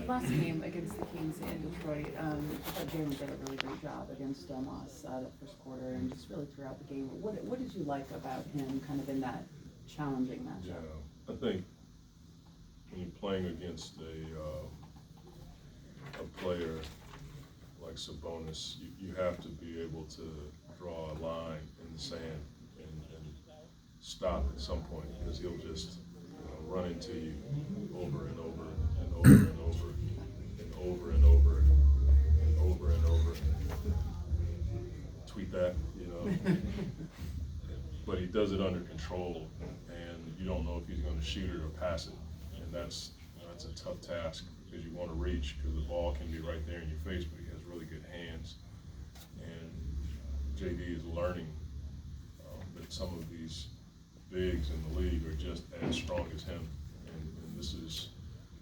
last game against the Kings in Detroit, I thought Jalen did a really great job against Domas that first quarter and just really throughout the game. What did you like about him kind of in that challenging matchup? Yeah, I think when you're playing against a player like Sabonis, you have to be able to draw a line in the sand and stop at some point, because he'll just run into you over and over and over and over and over and over and over and over. Tweet that, But he does it under control, and you don't know if he's going to shoot it or pass it, and that's a tough task, because you want to reach, because the ball can be right there in your face, but he has really good hands. And JD is learning that some of these bigs in the league are just as strong as him, and this is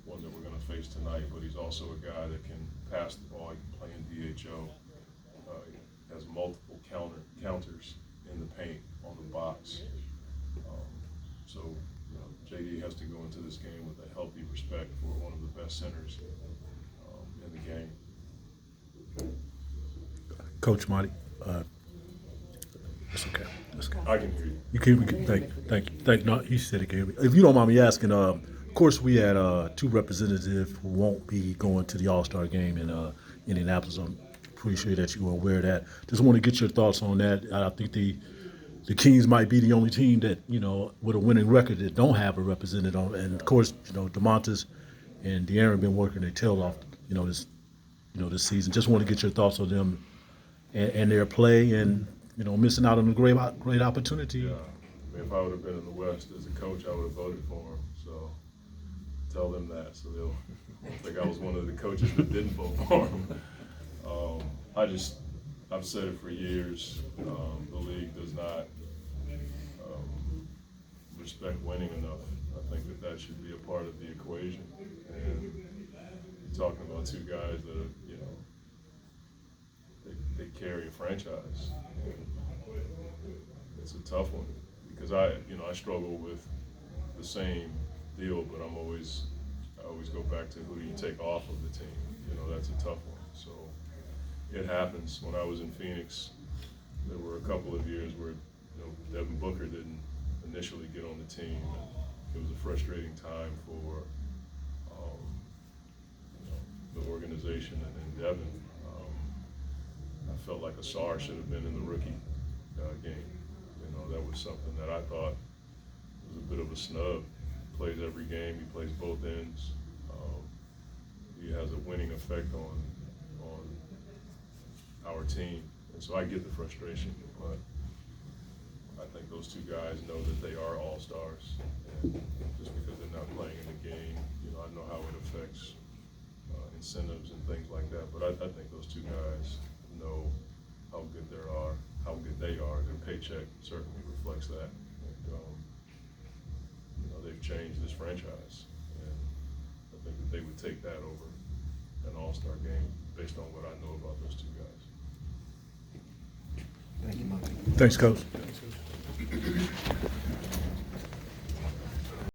one that we're going to face tonight. But he's also a guy that can pass the ball, he can play in DHO, has multiple counters in the paint on the box. So JD has to go into this game with a healthy respect for one of the best centers in the game. Coach Monty, that's okay. That's okay. I can hear you. You can. Thank you. No, you said it. If you don't mind me asking, of course we had two representatives who won't be going to the All-Star game in Indianapolis. I'm pretty sure that you were aware of that. Just want to get your thoughts on that. I think the Kings might be the only team that, with a winning record that don't have a representative. And of course, Domantas and De'Aaron been working their tail off, this season. Just want to get your thoughts on them and their play, and missing out on a great opportunity. Yeah, I mean, if I would have been in the West as a coach, I would have voted for him. So tell them that, so they'll think I was one of the coaches that didn't vote for him. I've said it for years. The league does not respect winning enough. I think that should be a part of the equation. And you're talking about two guys that are, they carry a franchise. And it's a tough one, because I struggle with the same deal, but I always go back to who you take off of the team. That's a tough one. So it happens. When I was in Phoenix, there were a couple of years where Devin Booker didn't initially get on the team. It was a frustrating time for the organization and Devin. I felt like Asar should have been in the rookie game. That was something that I thought was a bit of a snub. He plays every game. He plays both ends. He has a winning effect on our team, and so I get the frustration. But I think those two guys know that they are all-stars, and just because they're not playing in the game, I know how it affects incentives and things like that. But I think those two guys know how good they are. Their paycheck certainly reflects that. And, they've changed this franchise, and I think that they would take that over an all-star game based on what I know about those two guys. Thank you, Monty. Thanks, Coach.